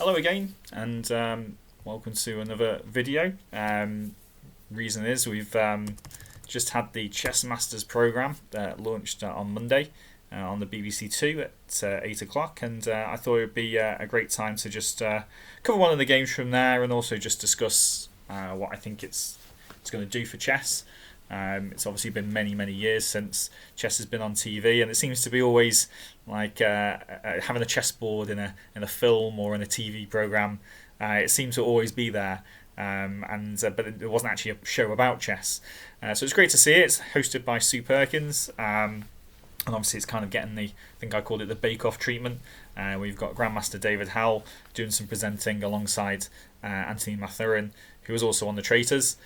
Hello again, and welcome to another video. Reason is we've just had the Chess Masters program launched on Monday on the BBC Two at 8 o'clock, and I thought it would be a great time to just cover one of the games from there, and also just discuss what I think it's going to do for chess. It's obviously been many years since chess has been on TV, and it seems to be always like having a chessboard in a film or in a TV program. It seems to always be there, but it wasn't actually a show about chess. So it's great to see it. It's hosted by Sue Perkins, and obviously it's kind of getting I think I called it the Bake Off treatment. We've got Grandmaster David Howell doing some presenting alongside Anthony Mathurin, who was also on the Traitors.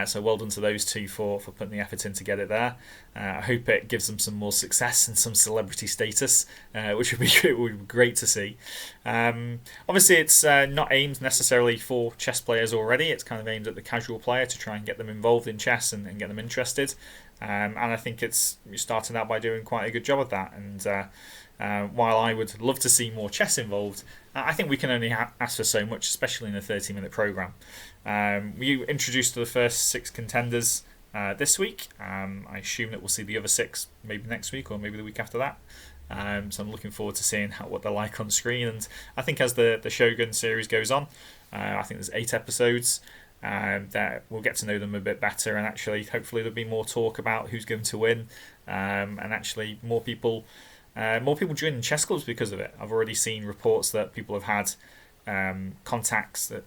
So well done to those two for putting the effort in to get it there. I hope it gives them some more success and some celebrity status, which would be great to see. Obviously, it's not aimed necessarily for chess players already. It's kind of aimed at the casual player to try and get them involved in chess and get them interested. And I think you're starting out by doing quite a good job of that. And while I would love to see more chess involved, I think we can only ask for so much, especially in a 30-minute programme. We introduced the first 6 contenders this week. I assume that we'll see the other 6 maybe next week or maybe the week after that. So I'm looking forward to seeing what they're like on screen. And I think as the Shogun series goes on, I think there's 8 episodes, that we'll get to know them a bit better. And actually, hopefully there'll be more talk about who's going to win, and actually more people joining chess clubs because of it. I've already seen reports that people have had contacts that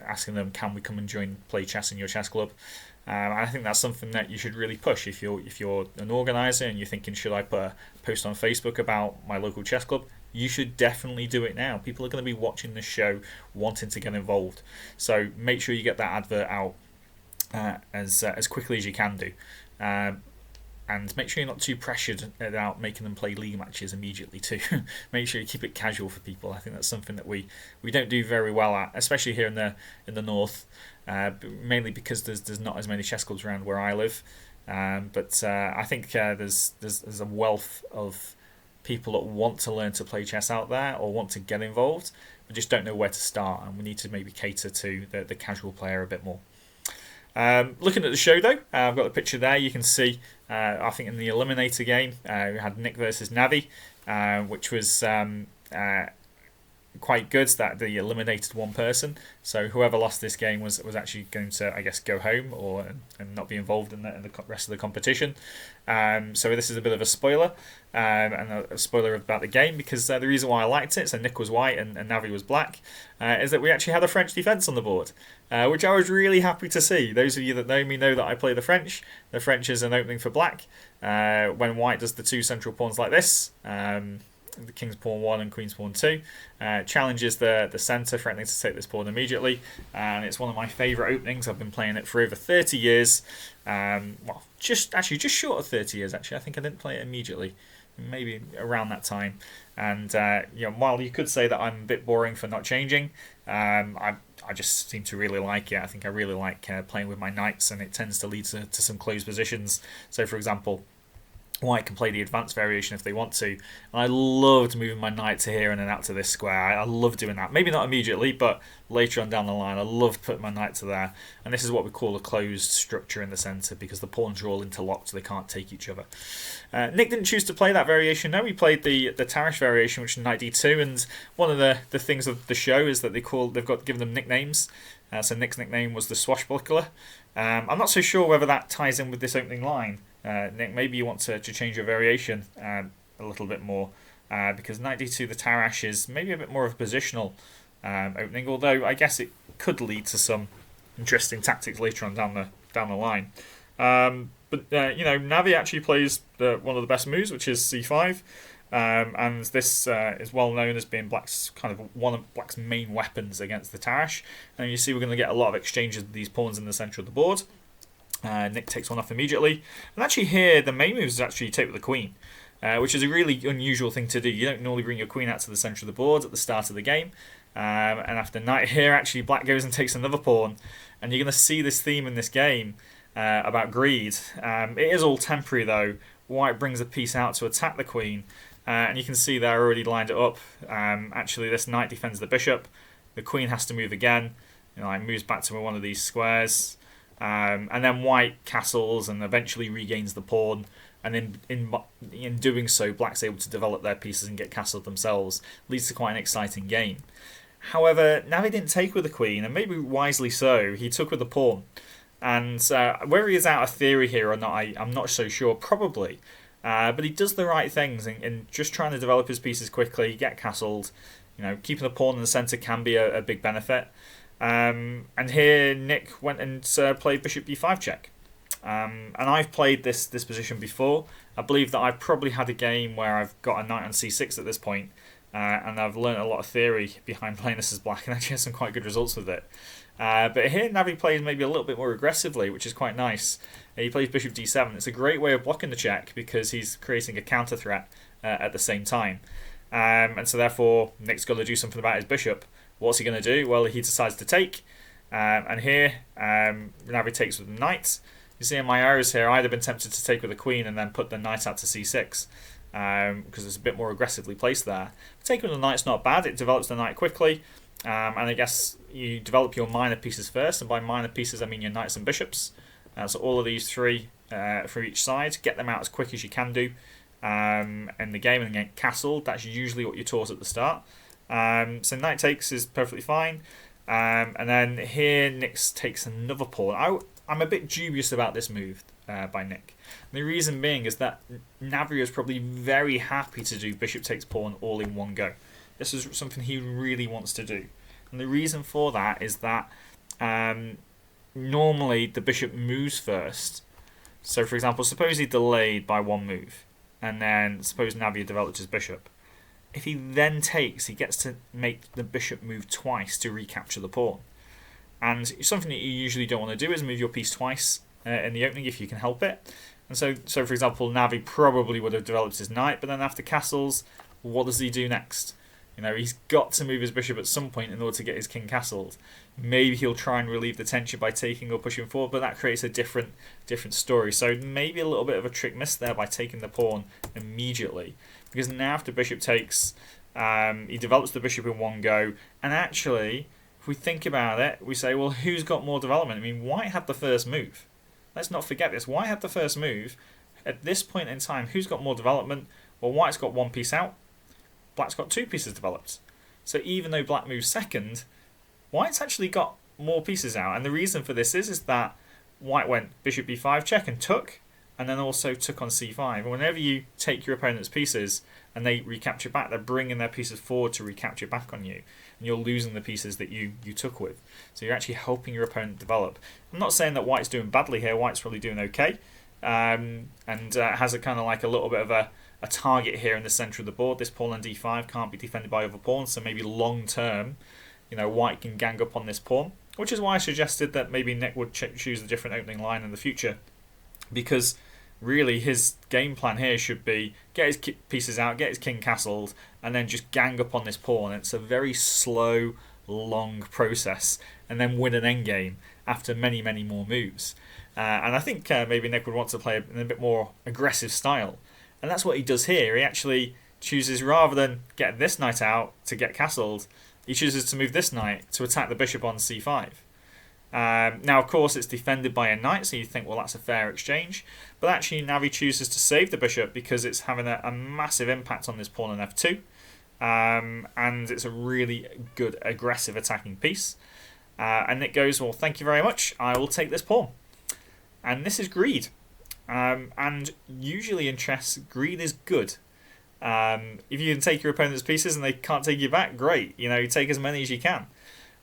asking them, can we come and play chess in your chess club? And I think that's something that you should really push if you're an organizer and you're thinking, should I put a post on Facebook about my local chess club? You should definitely do it now. People are going to be watching this show, wanting to get involved. So make sure you get that advert out as quickly as you can do. And make sure you're not too pressured about making them play league matches immediately too. Make sure you keep it casual for people. I think that's something that we don't do very well at, especially here in the north, mainly because there's not as many chess clubs around where I live. But I think there's a wealth of people that want to learn to play chess out there or want to get involved, but just don't know where to start. And we need to maybe cater to the casual player a bit more. Looking at the show though, I've got the picture there. You can see, I think in the Eliminator game, we had Nick versus Navi, which was quite good that they eliminated one person. So whoever lost this game was actually going to, I guess, go home and not be involved in the rest of the competition. So this is a bit of a spoiler, and a spoiler about the game, because the reason why I liked it, so Nick was white and Navi was black, is that we actually had a French defence on the board, which I was really happy to see. Those of you that know me know that I play the French. The French is an opening for black. When white does the 2 central pawns like this, the King's Pawn 1 and Queen's Pawn 2, challenges the centre, threatening to take this pawn immediately, and it's one of my favourite openings. I've been playing it for over 30 years, just short of 30 years actually. I think I didn't play it immediately, maybe around that time, and while you could say that I'm a bit boring for not changing, I just seem to really like it. I think I really like playing with my knights, and it tends to lead to some closed positions. So for example, white can play the advanced variation if they want to, and I loved moving my knight to here and then out to this square. I love doing that. Maybe not immediately, but later on down the line, I loved putting my knight to there. And this is what we call a closed structure in the centre, because the pawns are all interlocked, so they can't take each other. Nick didn't choose to play that variation. No, he played the Tarish variation, which is knight d2. And one of the things of the show is that given them nicknames. So Nick's nickname was the Swashbuckler. I'm not so sure whether that ties in with this opening line. Nick, maybe you want to change your variation a little bit more, because knight d2, the Tarash, is maybe a bit more of a positional opening, although I guess it could lead to some interesting tactics later on down the line. But Navi actually plays one of the best moves, which is c5, and this is well known as being Black's one of Black's main weapons against the Tarash. And you see we're going to get a lot of exchanges with these pawns in the centre of the board. Nick takes one off immediately, and actually here the main move is actually take with the queen, which is a really unusual thing to do. You don't normally bring your queen out to the centre of the board at the start of the game, and after knight here, actually Black goes and takes another pawn, and you're going to see this theme in this game about greed. It is all temporary though. White brings a piece out to attack the queen, And you can see there, already lined it up. Actually, this knight defends the bishop. The queen has to move again. It moves back to one of these squares. And then white castles and eventually regains the pawn. And in doing so, black's able to develop their pieces and get castled themselves. Leads to quite an exciting game. However, Navi didn't take with the queen, and maybe wisely so. He took with the pawn. And whether he is out of theory here or not, I'm not so sure. Probably. But he does the right things in just trying to develop his pieces quickly, get castled. Keeping the pawn in the centre can be a big benefit. And here Nick went and played bishop b5 check. And I've played this position before. I believe that I've probably had a game where I've got a knight on c6 at this point, and I've learned a lot of theory behind playing this as black, and actually had some quite good results with it. But here Navi plays maybe a little bit more aggressively, which is quite nice. He plays bishop d7. It's a great way of blocking the check because he's creating a counter threat at the same time. And so therefore Nick's got to do something about his bishop. What's he going to do? Well, he decides to take. And here Navi takes with the knight. You see in my arrows here, I'd have been tempted to take with the queen and then put the knight out to c6 because it's a bit more aggressively placed there. Taking with the knight's not bad. It develops the knight quickly. And I guess you develop your minor pieces first, and by minor pieces I mean your knights and bishops. So all of these three for each side, get them out as quick as you can do in the game and get castled. That's usually what you're taught at the start. So knight takes is perfectly fine. And then here Nick takes another pawn. I'm a bit dubious about this move by Nick. And the reason being is that Navi is probably very happy to do bishop takes pawn all in one go. This is something he really wants to do. And the reason for that is that normally the bishop moves first. So for example, suppose he delayed by one move, and then suppose Navi developed his bishop. If he then takes, he gets to make the bishop move twice to recapture the pawn. And something that you usually don't want to do is move your piece twice in the opening if you can help it. And so for example, Navi probably would have developed his knight, but then after castles, what does he do next? He's got to move his bishop at some point in order to get his king castled. Maybe he'll try and relieve the tension by taking or pushing forward, but that creates a different story. So maybe a little bit of a trick missed there by taking the pawn immediately. Because now after bishop takes, he develops the bishop in one go. And actually, if we think about it, we say, well, who's got more development? I mean, white had the first move. Let's not forget this. White had the first move. At this point in time, who's got more development? Well, white's got one piece out. Black's got two pieces developed. So even though black moves second, white's actually got more pieces out. And the reason for this is that white went bishop b5 check and took, and then also took on c5. And whenever you take your opponent's pieces and they recapture back, they're bringing their pieces forward to recapture back on you. And you're losing the pieces that you took with. So you're actually helping your opponent develop. I'm not saying that white's doing badly here. White's probably doing okay. And has a kind of like a little bit of a target here in the centre of the board. This pawn on d5 can't be defended by other pawns, so maybe long term, white can gang up on this pawn, which is why I suggested that maybe Nick would choose a different opening line in the future, because really his game plan here should be get his pieces out, get his king castled, and then just gang up on this pawn. It's a very slow, long process, and then win an endgame after many, many more moves. And I think maybe Nick would want to play in a bit more aggressive style. And that's what he does here. He actually chooses, rather than get this knight out to get castled, he chooses to move this knight to attack the bishop on c5. Now, of course, it's defended by a knight, so you think, well, that's a fair exchange. But actually, Navi chooses to save the bishop because it's having a massive impact on this pawn on f2. And it's a really good aggressive attacking piece. And Nick goes, well, thank you very much. I will take this pawn. And this is greed. And usually in chess, greed is good. If you can take your opponent's pieces and they can't take you back, great. You take as many as you can.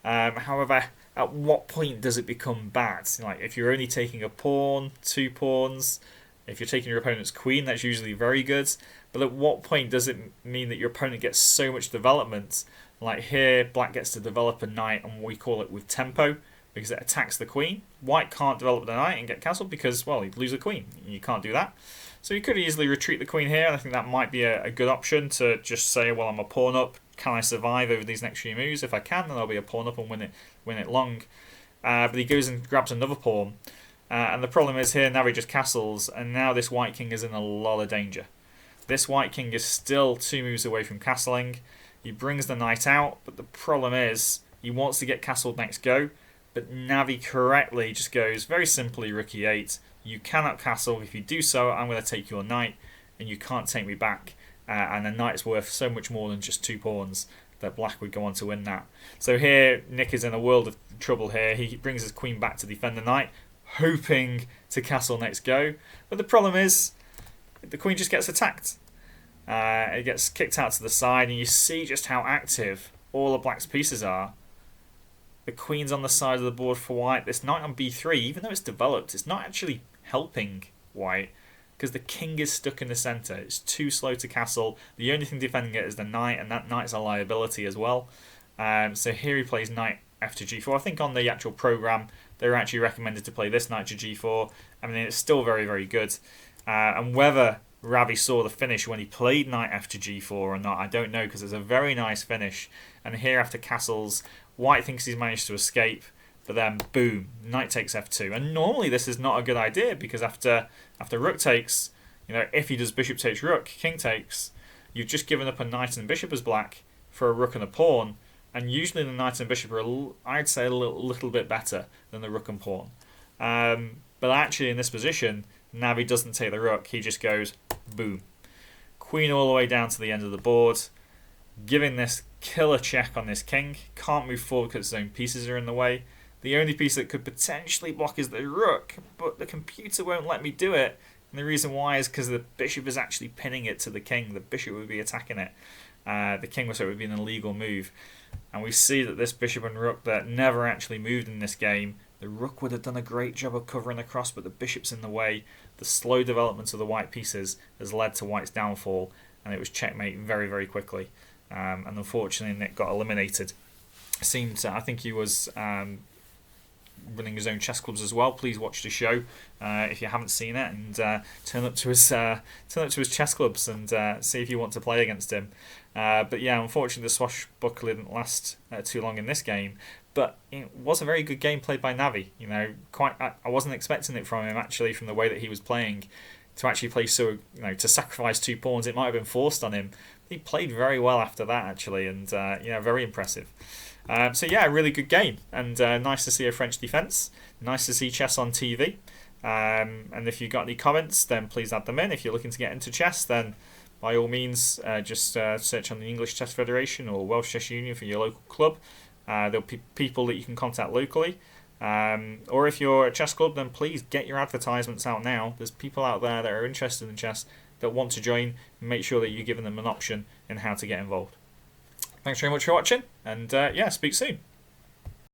However, at what point does it become bad? Like if you're only taking a pawn, 2 pawns, if you're taking your opponent's queen, that's usually very good. But at what point does it mean that your opponent gets so much development? Like here, black gets to develop a knight, and we call it with tempo, because it attacks the queen. White can't develop the knight and get castled because, well, he'd lose the queen. You can't do that. So you could easily retreat the queen here, and I think that might be a good option to just say, well, I'm a pawn up. Can I survive over these next few moves? If I can, then I'll be a pawn up and win it long. But he goes and grabs another pawn. And the problem is here, Navi just castles, and now this white king is in a lot of danger. This white king is still 2 moves away from castling. He brings the knight out, but the problem is he wants to get castled next go, but Navi correctly just goes very simply rook e8. You cannot castle. If you do so, I'm going to take your knight, and you can't take me back. And the knight's worth so much more than just 2 pawns that black would go on to win that. So here, Nick is in a world of trouble here. He brings his queen back to defend the knight, hoping to castle next go. But the problem is, the queen just gets attacked. It gets kicked out to the side, and you see just how active all of black's pieces are. The queen's on the side of the board for white. This knight on b3, even though it's developed, it's not actually helping white, because the king is stuck in the centre. It's too slow to castle. The only thing defending it is the knight, and that knight's a liability as well. So here he plays knight f to g4. I think on the actual programme, they were actually recommended to play this knight to g4. I mean, it's still very, very good. And whether Ravi saw the finish when he played knight f to g4 or not, I don't know, because it's a very nice finish. And here after castles, white thinks he's managed to escape, but then boom, knight takes f2. And normally this is not a good idea, because after rook takes, if he does bishop takes rook, king takes, you've just given up a knight and bishop as black for a rook and a pawn. And usually the knight and bishop are, I'd say, a little bit better than the rook and pawn. But actually in this position, Navi doesn't take the rook. He just goes boom. Queen all the way down to the end of the board, giving this killer check on this king. Can't move forward because his own pieces are in the way. The only piece that could potentially block is the rook, but the computer won't let me do it. And the reason why is because the bishop is actually pinning it to the king. The bishop would be attacking it. The king would be an illegal move. And we see that this bishop and rook that never actually moved in this game, the rook would have done a great job of covering the cross, but the bishop's in the way. The slow development of the white pieces has led to white's downfall, and it was checkmate very, very quickly. And unfortunately, Nick got eliminated. I think he was running his own chess clubs as well. Please watch the show if you haven't seen it, and turn up to his chess clubs and see if you want to play against him. But yeah, unfortunately, the swashbuckler didn't last too long in this game. But it was a very good game played by Navi. I wasn't expecting it from him, actually, from the way that he was playing, to actually play so, to sacrifice 2 pawns. It might have been forced on him. He played very well after that, actually, and very impressive. So yeah, a really good game, and nice to see a French defence. Nice to see chess on TV. And if you've got any comments, then please add them in. If you're looking to get into chess, then by all means, just search on the English Chess Federation or Welsh Chess Union for your local club. There'll be people that you can contact locally. Or if you're a chess club, then please get your advertisements out now. There's people out there that are interested in chess that want to join. Make sure that you're giving them an option in how to get involved. Thanks very much for watching, and speak soon.